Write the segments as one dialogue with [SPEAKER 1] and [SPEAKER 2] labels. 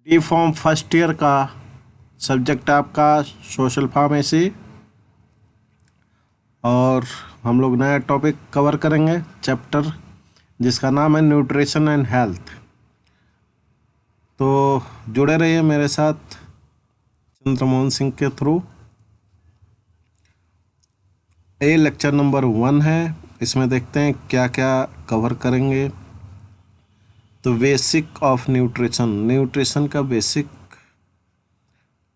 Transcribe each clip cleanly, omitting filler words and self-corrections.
[SPEAKER 1] D form first year का subject आपका social pharmacy, और हम लोग नया टॉपिक कवर करेंगे चैप्टर जिसका नाम है न्यूट्रिशन एंड हेल्थ। तो जुड़े रहिए मेरे साथ चंद्रमोहन सिंह के थ्रू। ये लेक्चर नंबर 1 है। इसमें देखते हैं क्या क्या कवर करेंगे। तो बेसिक ऑफ न्यूट्रिशन, न्यूट्रिशन का बेसिक,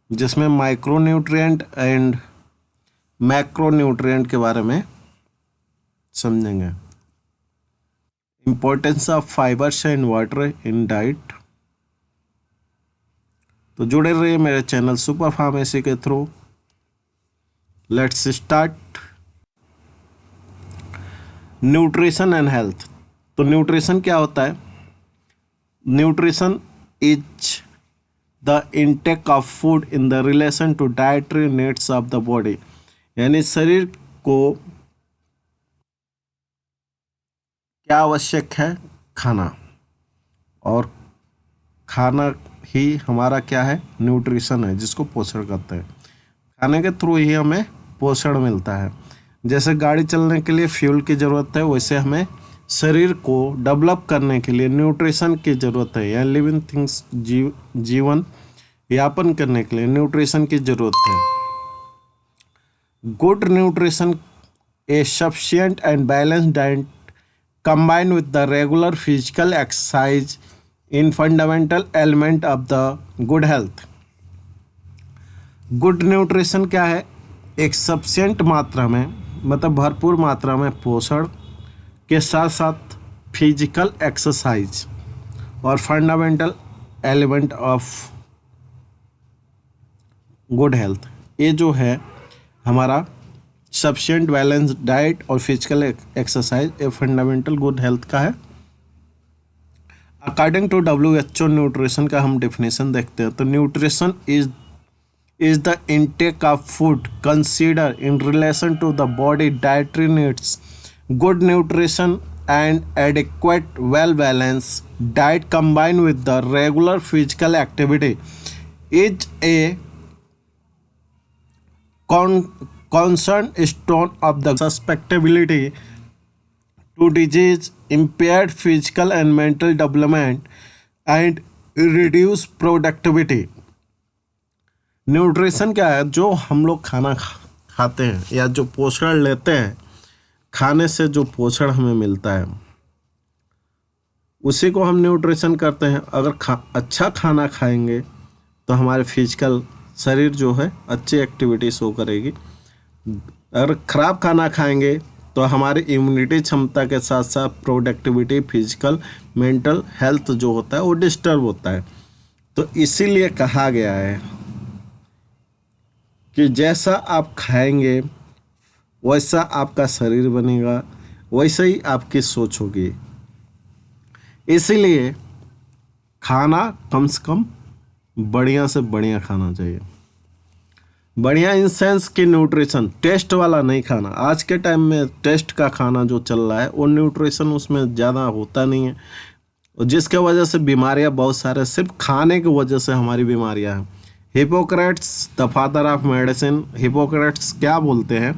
[SPEAKER 1] जिसमें माइक्रोन्यूट्रिएंट एंड मैक्रोन्यूट्रिएंट के बारे में समझेंगे। Importance of fibers and water in diet. तो जुड़े रहिए मेरे चैनल सुपर फार्मेसी के through. Let's start. Nutrition and health. तो न्यूट्रिशन क्या होता है? Nutrition is the intake of food in the relation to dietary needs of the body, यानी शरीर को क्या आवश्यक है? खाना, और खाना ही हमारा क्या है? न्यूट्रिशन है, जिसको पोषण कहते हैं। खाने के थ्रू ही हमें पोषण मिलता है। जैसे गाड़ी चलने के लिए फ्यूल की ज़रूरत है, वैसे हमें शरीर को डेवलप करने के लिए न्यूट्रिशन की ज़रूरत है, या लिविंग थिंग्स जीवन यापन करने के लिए न्यूट्रिशन की ज़रूरत है। Good nutrition A sufficient and balanced diet combined with the regular physical exercise in fundamental element of the good health। Good nutrition क्या है? एक सफिशिएंट मात्रा में, मतलब भरपूर मात्रा में पोषण के साथ साथ फिजिकल एक्सरसाइज और fundamental element of good health. ये जो है हमारा सफिशिएंट बैलेंस डाइट और physical exercise a fundamental good health का है। अकॉर्डिंग टू WHO न्यूट्रिशन का हम डेफिनेशन देखते हैं। तो nutrition is the intake of food consider in relation to the body dietary needs. Good nutrition and adequate well balance diet combined with the regular physical activity is a cornerstone of the susceptibility to disease, impaired physical and mental development, and reduced productivity। Nutrition क्या है? जो हम लोग खाना खाते हैं या जो पोषण लेते हैं, खाने से जो पोषण हमें मिलता है उसी को हम न्यूट्रिशन करते हैं। अगर अच्छा खाना खाएंगे तो हमारे फिजिकल शरीर जो है अच्छी एक्टिविटी शो करेगी। अगर ख़राब खाना खाएंगे तो हमारी इम्यूनिटी क्षमता के साथ साथ प्रोडक्टिविटी, फिजिकल, मेंटल हेल्थ जो होता है वो डिस्टर्ब होता है। तो इसीलिए कहा गया है कि जैसा आप खाएंगे वैसा आपका शरीर बनेगा, वैसे ही आपकी सोच होगी। इसीलिए खाना कम से कम बढ़िया से बढ़िया खाना चाहिए। बढ़िया इन सेंस की न्यूट्रिशन, टेस्ट वाला नहीं खाना। आज के टाइम में टेस्ट का खाना जो चल रहा है वो न्यूट्रिशन उसमें ज़्यादा होता नहीं है, और जिसके वजह से बीमारियां बहुत सारे सिर्फ खाने की वजह से हमारी बीमारियां हैं। Hippocrates the father of medicine, Hippocrates क्या बोलते हैं?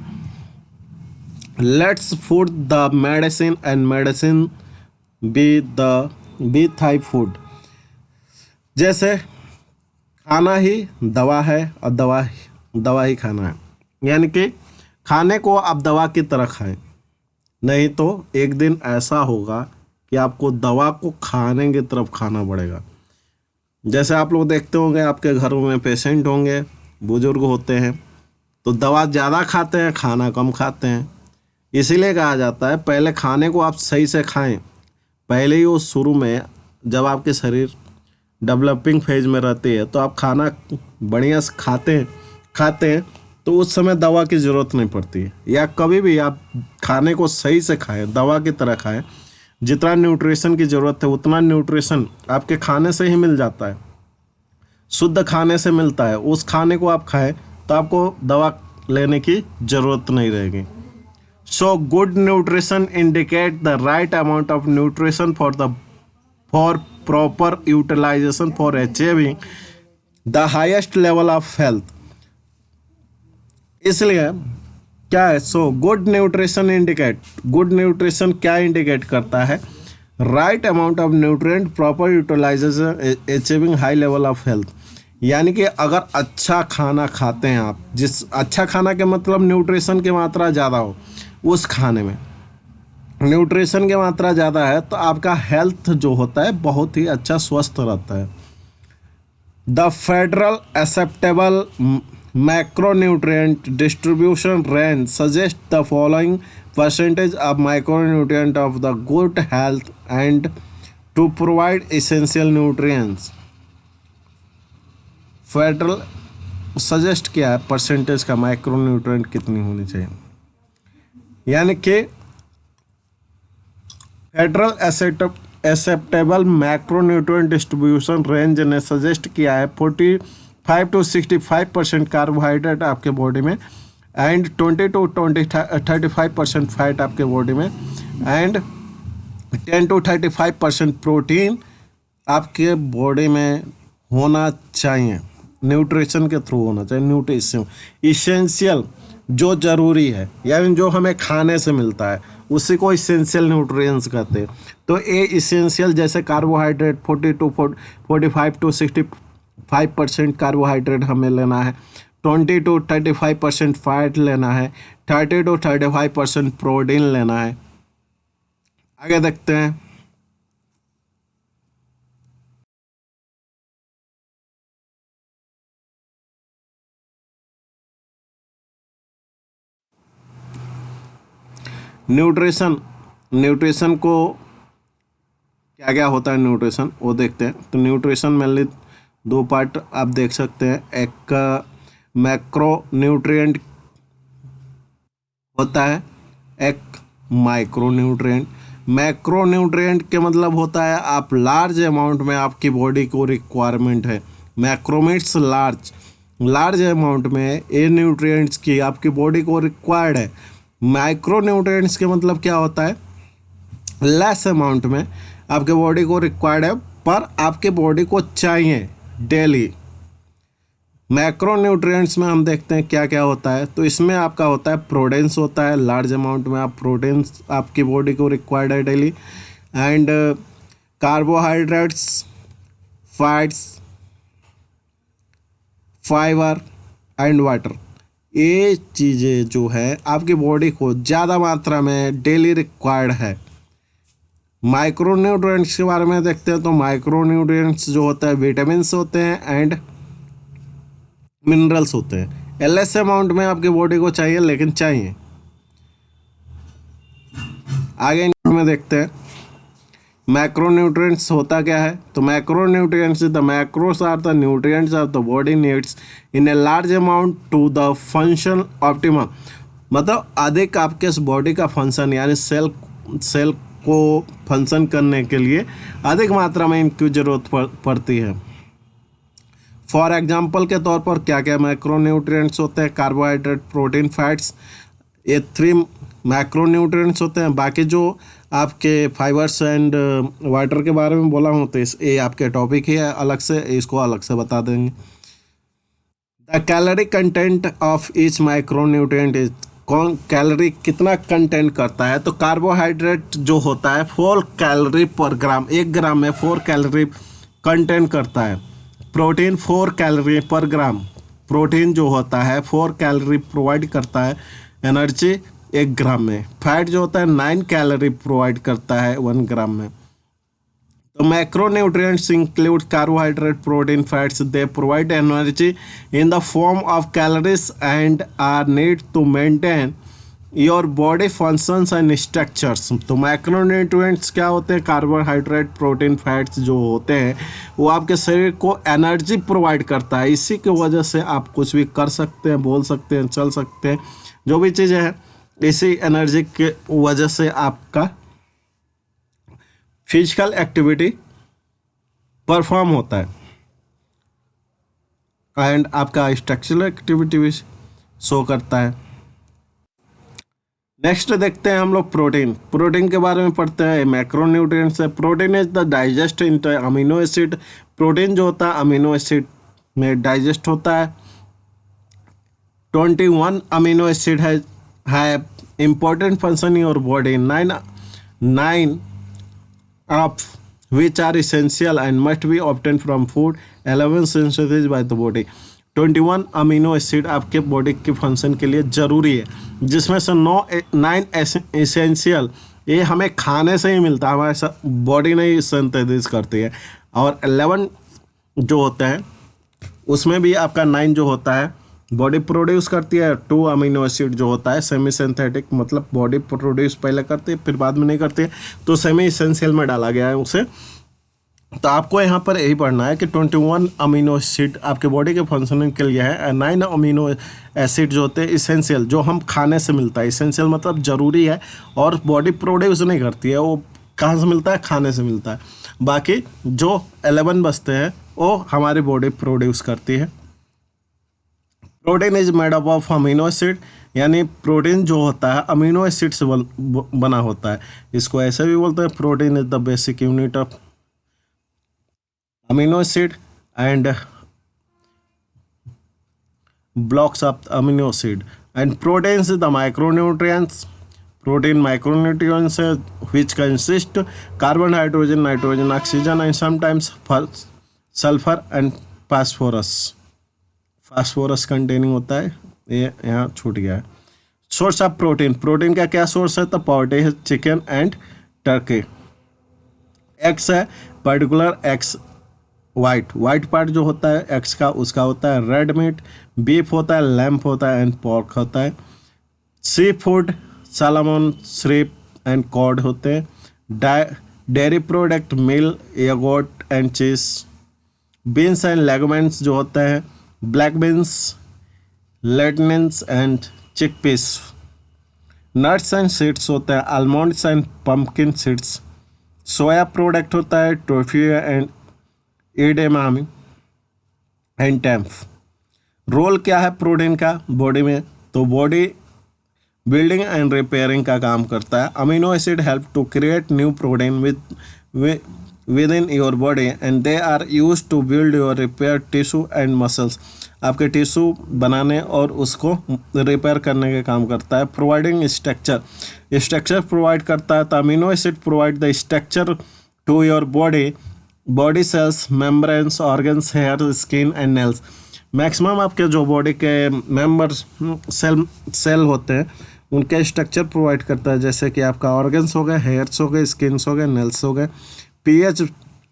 [SPEAKER 1] Let's food the medicine and medicine be thy food. जैसे खाना ही दवा है और दवा ही खाना है, यानी कि खाने को आप दवा की तरह खाएं, नहीं तो एक दिन ऐसा होगा कि आपको दवा को खाने की तरफ खाना पड़ेगा। जैसे आप लोग देखते होंगे आपके घरों में पेशेंट होंगे, बुजुर्ग होते हैं, तो दवा ज़्यादा खाते हैं, खाना कम खाते हैं। इसीलिए कहा जाता है पहले खाने को आप सही से खाएं। पहले ही वो शुरू में जब आपके शरीर डेवलपिंग फेज में रहती है तो आप खाना बढ़िया से खाते हैं तो उस समय दवा की ज़रूरत नहीं पड़ती है। या कभी भी आप खाने को सही से खाएं, दवा की तरह खाएं। जितना न्यूट्रिशन की ज़रूरत है उतना न्यूट्रिशन आपके खाने से ही मिल जाता है, शुद्ध खाने से मिलता है। उस खाने को आप खाएं तो आपको दवा लेने की ज़रूरत नहीं रहेगी। सो good nutrition indicate the right amount of nutrition for proper utilization for achieving the highest level of health. इसलिए क्या है, सो गुड न्यूट्रिशन क्या इंडिकेट करता है? Right amount of nutrient, proper utilization, achieving high level of health. यानी कि अगर अच्छा खाना खाते हैं आप, जिस अच्छा खाना के मतलब न्यूट्रिशन की मात्रा ज़्यादा हो, उस खाने में न्यूट्रिशन की मात्रा ज़्यादा है तो आपका हेल्थ जो होता है बहुत ही अच्छा स्वस्थ रहता है। The federal acceptable macronutrient distribution range suggests the following percentage of micronutrient of the good health and to provide essential nutrients। Federal suggest किया है परसेंटेज का माइक्रोन्यूट्रिएंट कितनी होनी चाहिए, यानी कि federal acceptable macronutrient distribution range ने सजेस्ट किया है 45 to 65% कार्बोहाइड्रेट आपके बॉडी में एंड 20 to 35% फैट आपके बॉडी में एंड 10 to 35% प्रोटीन आपके बॉडी में होना चाहिए, न्यूट्रिशन के थ्रू होना चाहिए। न्यूट्रिशन इसेंशियल जो ज़रूरी है, यानी जो हमें खाने से मिलता है उसी को इसेंशियल न्यूट्रिएंट्स कहते हैं। तो ये इसेंशियल जैसे कार्बोहाइड्रेट 45 to 65% कार्बोहाइड्रेट हमें लेना है, 20 to 35% फैट लेना है, 30 to 35% प्रोटीन लेना है। आगे देखते हैं। न्यूट्रिशन को क्या क्या होता है, न्यूट्रिशन वो देखते हैं। तो न्यूट्रिशन मेनली दो पार्ट आप देख सकते हैं, एक मैक्रो न्यूट्रिएंट होता है, एक माइक्रो न्यूट्रिएंट। मैक्रो न्यूट्रिएंट के मतलब होता है आप लार्ज अमाउंट में आपकी बॉडी को रिक्वायरमेंट है। मैक्रो मीन्स लार्ज अमाउंट में ये न्यूट्रिएंट्स की आपकी बॉडी को रिक्वायर्ड है। माइक्रो न्यूट्रिएंट्स के मतलब क्या होता है, लेस अमाउंट में आपके बॉडी को रिक्वायर्ड है पर आपके बॉडी को चाहिए डेली। मैक्रो न्यूट्रिएंट्स में हम देखते हैं क्या क्या होता है। तो इसमें आपका होता है प्रोटीन्स होता है, लार्ज अमाउंट में आप प्रोटीन्स आपकी बॉडी को रिक्वायर्ड है daily, and carbohydrates, fats, fibre and water. ये चीज़ें जो है आपकी बॉडी को ज़्यादा मात्रा में डेली रिक्वायर्ड है। माइक्रो न्यूट्रिएंट्स के बारे में देखते हैं। तो माइक्रो न्यूट्रिएंट्स जो होता है विटामिन्स होते हैं एंड मिनरल्स होते हैं। एलएस अमाउंट में आपकी बॉडी को चाहिए, लेकिन चाहिए। आगे में देखते हैं मैक्रो न्यूट्रिएंट्स होता क्या है। तो macro nutrients the macros are the nutrients of the body needs in a large amount to the function optimum. मतलब अधिक आपके बॉडी का फंक्शन, यानी सेल को फंक्शन करने के लिए अधिक मात्रा में इनकी ज़रूरत पड़ती है। फॉर एग्जांपल के तौर पर क्या क्या मैक्रो न्यूट्रिएंट्स होते हैं, कार्बोहाइड्रेट, प्रोटीन, फैट्स, ये 3 मैक्रो न्यूट्रिएंट्स होते हैं। बाकी जो आपके फाइबर्स एंड वाटर के बारे में बोला हूँ तो ये आपके टॉपिक ही है, अलग से इसको अलग से बता देंगे। The calorie content of each micro nutrient is, कौन कैलोरी कितना कंटेंट करता है। तो कार्बोहाइड्रेट जो होता है 4 कैलोरी पर ग्राम, 1 ग्राम में 4 कैलोरी कंटेंट करता है। प्रोटीन 4 कैलोरी पर ग्राम, प्रोटीन जो होता है 4 कैलोरी प्रोवाइड करता है एनर्जी 1 ग्राम में। फैट जो होता है 9 कैलोरी प्रोवाइड करता है 1 ग्राम में। तो macronutrients include carbohydrate, protein, fats. They provide energy in the form of calories and are needed to maintain your body functions and structures. तो macronutrients क्या होते हैं, कार्बोहाइड्रेट, प्रोटीन, फैट्स जो होते हैं वो आपके शरीर को एनर्जी प्रोवाइड करता है। इसी की वजह से आप कुछ भी कर सकते हैं, बोल सकते हैं, चल सकते हैं, जो भी चीज़ें हैं इसी एनर्जी के वजह से आपका फिजिकल एक्टिविटी परफॉर्म होता है एंड आपका स्ट्रक्चरल एक्टिविटी भी शो करता है। नेक्स्ट देखते हैं हम लोग प्रोटीन। प्रोटीन के बारे में पढ़ते हैं। मैक्रोन्यूट्रिएंट्स है। Protein is the digest in amino acid. Protein जो होता है अमीनो एसिड में डाइजेस्ट होता है। 21 अमीनो एसिड है important function in your body. Nine of which are essential and must be obtained from food. 11 synthesized by the body. 21 amino acid आपके body के function के लिए ज़रूरी है, जिसमें से 9 एसेंशियल ये हमें खाने से ही मिलता है, हमारे बॉडी नहीं सिंथेसिस करती है। और 11 जो होते हैं उसमें भी आपका 9 जो होता है बॉडी प्रोड्यूस करती है। 2 अमीनो एसिड जो होता है सेमी सिंथेटिक, मतलब बॉडी प्रोड्यूस पहले करती है फिर बाद में नहीं करती है, तो सेमी इसेंशियल में डाला गया है उसे। तो आपको यहाँ पर यही पढ़ना है कि 21 अमीनो एसिड आपके बॉडी के फंक्शनिंग के लिए है। 9 अमीनो एसिड जो होते हैं इसेंशियल, जो हम खाने से मिलता है। इसेंशियल मतलब ज़रूरी है और बॉडी प्रोड्यूस नहीं करती है, वो कहाँ से मिलता है, खाने से मिलता है। बाकी जो 11 बचते हैं वो हमारी बॉडी प्रोड्यूस करती है। Protein is made up of amino acid, यानी प्रोटीन जो होता है अमीनो एसिड से बना होता है। इसको ऐसे भी बोलते हैं protein is the basic unit of amino acid and blocks of amino acid. And proteins is the micronutrients. Protein micronutrients which consist carbon, hydrogen, nitrogen, oxygen and sometimes sulfur and phosphorus. Phosphorus containing होता है, ये यहाँ छूट गया है। Source of protein, protein का क्या source है, तो पोल्ट्री है, चिकन एंड टर्की। एग्स है, पर्टिकुलर एग्स वाइट पार्ट जो होता है एग्स का उसका होता है रेड मीट। बीफ होता है, लैम्प होता है एंड पोर्क होता है। Seafood salmon, shrimp and cod होते हैं। Dairy product milk, yogurt and cheese. Beans and legumes जो होते हैं black beans, lentils and chickpeas. Nuts and seeds होते हैं almonds and pumpkin seeds. Soya product होता है tofu and edamame and tempeh. Role क्या है प्रोटीन का बॉडी में, तो बॉडी बिल्डिंग एंड रिपेयरिंग का काम करता है। Amino acid help to create new protein within your body and they are used to build your repair tissue and muscles. आपके टिश्यू बनाने और उसको रिपेयर करने का काम करता है। प्रोवाइडिंग स्ट्रक्चर प्रोवाइड करता है, तो amino acid provide the structure to your body cells, membranes, organs, hair, skin and nails. Maximum आपके जो बॉडी के मेम्बर्स सेल होते हैं उनके स्ट्रक्चर प्रोवाइड करता है, जैसे कि आपका ऑर्गन्स हो गए, हेयर्स हो गए, स्किन्स हो गए, नेल्स हो गए। pH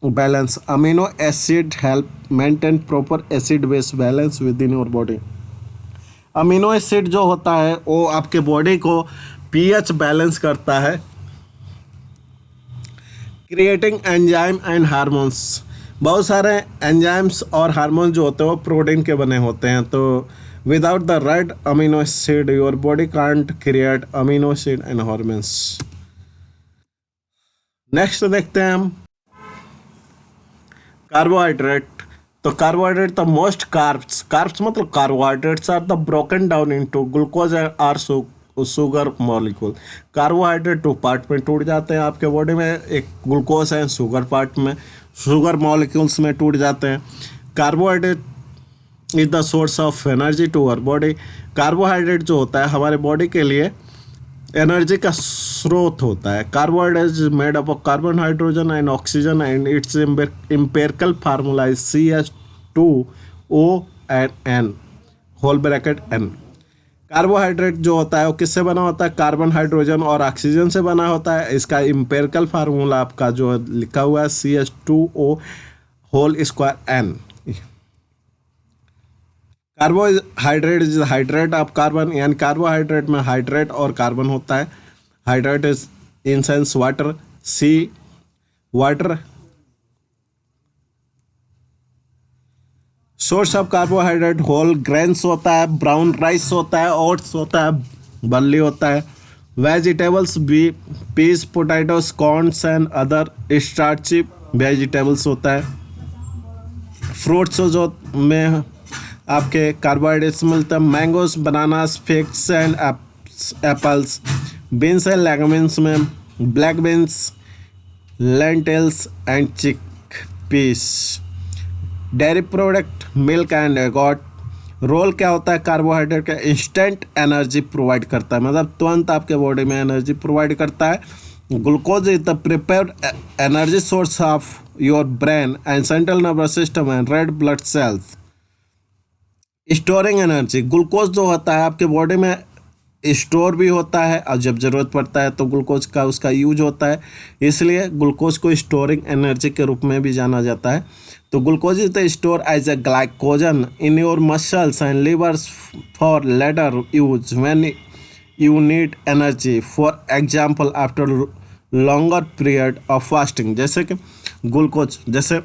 [SPEAKER 1] balance, amino acid help maintain proper acid base balance with in your body. Amino acid जो होता है वो आपके बॉडी को pH बैलेंस करता है। क्रिएटिंग एंजाइम एंड हार्मोन्स, बहुत सारे एंजाइम्स और हार्मोन जो होते हैं वो प्रोटीन के बने होते हैं। तो without the right amino acid your body can't create amino acid and hormones. Next देखते हैं हम कार्बोहाइड्रेट। तो कार्बोहाइड्रेट द मोस्ट कार्ब्स मतलब carbohydrates are the broken down into glucose और शुगर मॉलिक्यूल। कार्बोहाइड्रेट 2 पार्ट में टूट जाते हैं आपके बॉडी में, एक ग्लूकोज है, शुगर पार्ट में, शुगर मॉलिक्यूल्स में टूट जाते हैं। Carbohydrate is the source of energy to our body. Carbohydrate जो होता है हमारे बॉडी के लिए एनर्जी का स्रोत होता है। Carbohydrate is made up of carbon, hydrogen and oxygen and its empirical formula is CH2O and N whole bracket N। Carbohydrate जो होता है वो किससे बना होता है, कार्बन, हाइड्रोजन और ऑक्सीजन से बना होता है। इसका एम्पिरिकल फार्मूला आपका जो लिखा हुआ है CH2O whole square N। Carbohydrate is hydrate of carbon, यानी कार्बोहाइड्रेट में हाइड्रेट और कार्बन होता है। Hydrate is in sense water, C water. Source of carbohydrate whole grains होता है, ब्राउन राइस होता है, ओट्स होता है, बर्ली होता है। वेजिटेबल्स भी peas, potatoes, corns and other starchy vegetables होता है। फ्रूट्स जो में आपके कार्बोहाइड्रेट्स मिलते हैं, mangoes, bananas, figs and apples. Beans and legumes में black beans, lentils and chickpeas. Dairy product milk and yogurt. Role क्या होता है कार्बोहाइड्रेट का? इंस्टेंट एनर्जी प्रोवाइड करता है, मतलब तुरंत आपके बॉडी में एनर्जी प्रोवाइड करता है। Glucose is the prepared energy source of your brain and central nervous system and red blood cells. Storing energy, glucose जो होता है आपके बॉडी में स्टोर भी होता है और जब ज़रूरत पड़ता है तो ग्लूकोज का उसका यूज होता है, इसलिए ग्लूकोज को स्टोरिंग एनर्जी के रूप में भी जाना जाता है। तो glucose is the store as a glycogen in your muscles and livers for later use when you need energy, for example after longer period of fasting. जैसे कि ग्लूकोज जैसे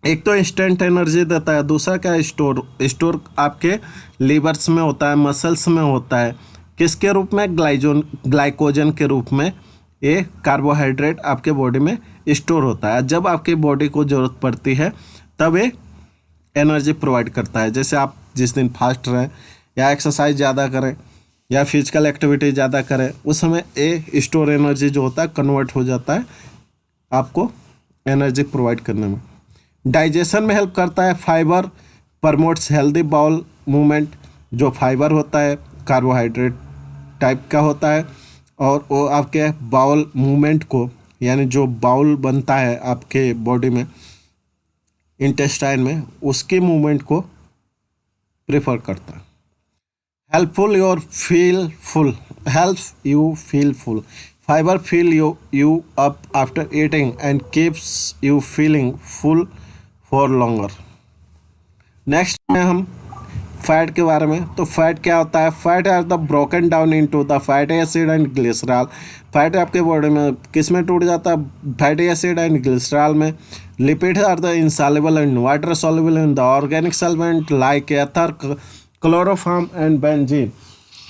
[SPEAKER 1] एक तो इंस्टेंट एनर्जी देता है, दूसरा क्या स्टोर आपके लीवर्स में होता है, मसल्स में होता है, किसके रूप में? ग्लाइकोजन के रूप में ये कार्बोहाइड्रेट आपके बॉडी में स्टोर होता है। जब आपकी बॉडी को ज़रूरत पड़ती है तब ये एनर्जी प्रोवाइड करता है। जैसे आप जिस दिन फास्ट रहें या एक्सरसाइज ज़्यादा करें या फिजिकल एक्टिविटी ज़्यादा करें, उस समय ये स्टोर एनर्जी जो होता है कन्वर्ट हो जाता है आपको एनर्जी प्रोवाइड करने में। डाइजेशन में हेल्प करता है। Fibre promotes healthy bowel movement. जो फाइबर होता है कार्बोहाइड्रेट टाइप का होता है और वो आपके बाउल मूवमेंट को, यानी जो बाउल बनता है आपके बॉडी में इंटेस्टाइन में, उसके मूवमेंट को प्रेफर करता है। Help you feel full. Fibre fill you up after eating and keeps you feeling full for longer। Next में हम फैट के बारे में। तो फैट क्या होता है? Fat are the broken down into the fatty acid and glycerol. Fat आपके बॉडी में किस में टूट जाता है? फैटी एसिड एंड ग्लिसरॉल में। Lipids are the insoluble and water soluble in the organic solvent like ether, chloroform and benzene.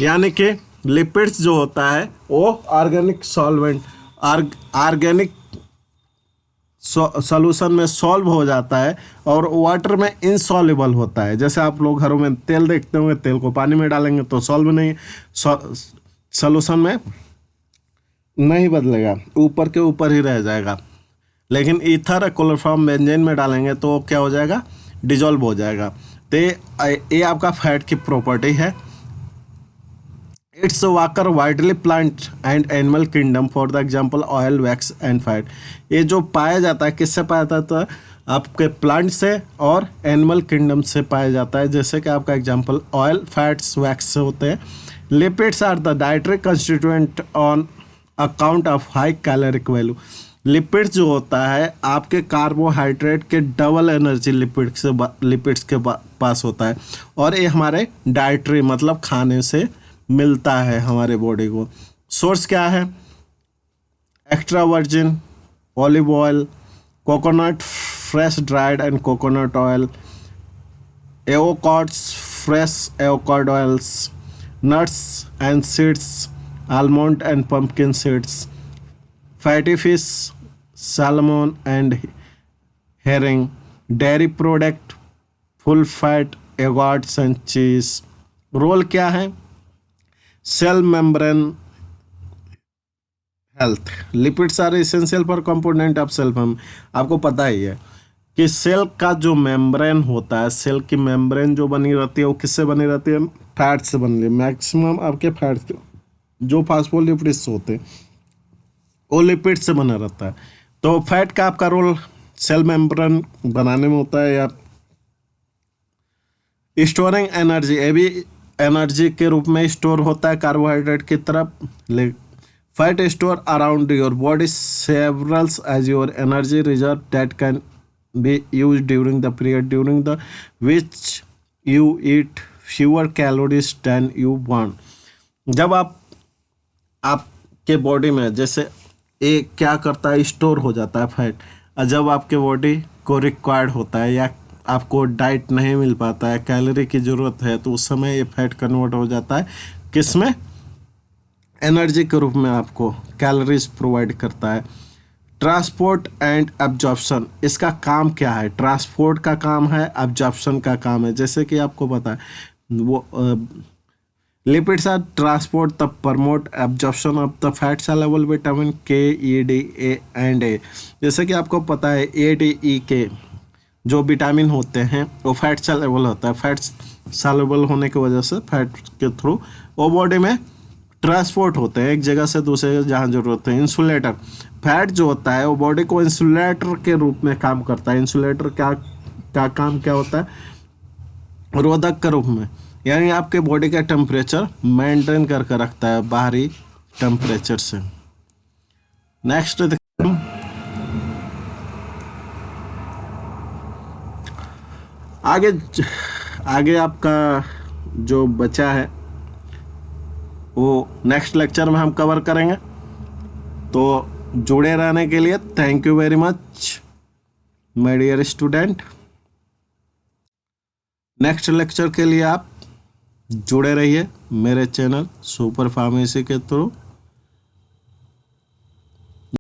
[SPEAKER 1] यानी कि लिपिड्स जो होता है वो ऑर्गेनिक सॉल्वेंट ऑर्गेनिक सॉल्यूशन में सॉल्व हो जाता है और वाटर में इनसॉल्युबल होता है। जैसे आप लोग घरों में तेल देखते होंगे, तेल को पानी में डालेंगे तो सॉल्व नहीं, सॉल्यूशन में नहीं बदलेगा, ऊपर के ऊपर ही रह जाएगा। लेकिन ईथर क्लोरोफॉर्म बेंजीन में डालेंगे तो क्या हो जाएगा? डिजॉल्व हो जाएगा। तो ये आपका फैट की प्रॉपर्टी है। It's walker widely plant and animal kingdom, for the example oil, wax and fat. ये जो पाया जाता है किससे पाया जाता है? आपके प्लांट से और एनिमल किंगडम से पाया जाता है। जैसे कि आपका एग्जाम्पल ऑयल, फैट्स, वैक्स से होते हैं। Lipids are the dietary constituent on account of high caloric value. Lipids जो होता है आपके कार्बोहाइड्रेट के डबल एनर्जी लिपिड्स के पास होता है और ये हमारे डाइटरी मतलब खाने से मिलता है हमारे बॉडी को। सोर्स क्या है? Extra virgin olive oil, coconut fresh dried and coconut oil, avocados fresh avocado oils, nuts and seeds, almond and pumpkin seeds, fatty fish, salmon and herring, dairy product, full fat yogurts and cheese। Role क्या है? Cell membrane health. Lipids are essential for component of cell. आपको पता ही है कि cell का जो membrane होता है, सेल की मेम्ब्रेन जो बनी रहती है वो किससे बनी रहती है? फैट से बनी है। मैक्सिमम आपके फैट जो फास्फोलिपिड्स होते हैं वो लिपिड से बना रहता है। तो फैट का आपका रोल सेल मेम्ब्रेन बनाने में होता है या स्टोरिंग एनर्जी, ये भी एनर्जी के रूप में स्टोर होता है कार्बोहाइड्रेट की तरफ। Fat store around your body serves as your energy reserve that can be use during the period during the which you eat fewer calories than you want. जब आपके बॉडी में जैसे ये क्या करता है? स्टोर हो जाता है फैट। और जब आपके बॉडी को रिक्वायर्ड होता है या आपको डाइट नहीं मिल पाता है, कैलोरी की ज़रूरत है, तो उस समय ये फैट कन्वर्ट हो जाता है किस में? एनर्जी के रूप में आपको कैलोरीज प्रोवाइड करता है। ट्रांसपोर्ट एंड एब्जॉर्प्शन, इसका काम क्या है? ट्रांसपोर्ट का काम है, एब्जॉर्प्शन का काम है। जैसे कि आपको पता है वो lipids are transport the promote absorption of the fat soluble vitamin K, E, D, A and ए। जैसे कि आपको पता है ए, डी, ई, के जो विटामिन होते हैं वो फैट सॉल्युबल होता है। फैट सॉल्युबल होने की वजह से फैट के थ्रू वो बॉडी में ट्रांसपोर्ट होते हैं एक जगह से दूसरे जगह जहाँ जरूरत है। इंसुलेटर, फैट जो होता है वो बॉडी को इंसुलेटर के रूप में काम करता है। इंसुलेटर क्या काम क्या होता है? रोधक के रूप में, यानी आपके बॉडी का टेम्परेचर मेंटेन करके रखता है बाहरी टेम्परेचर से। नेक्स्ट देखते हैं, आगे आपका जो बचा है वो नेक्स्ट लेक्चर में हम कवर करेंगे। तो जुड़े रहने के लिए thank you very much my dear student. Next lecture के लिए आप जुड़े रहिए मेरे चैनल सुपर फार्मेसी के थ्रू।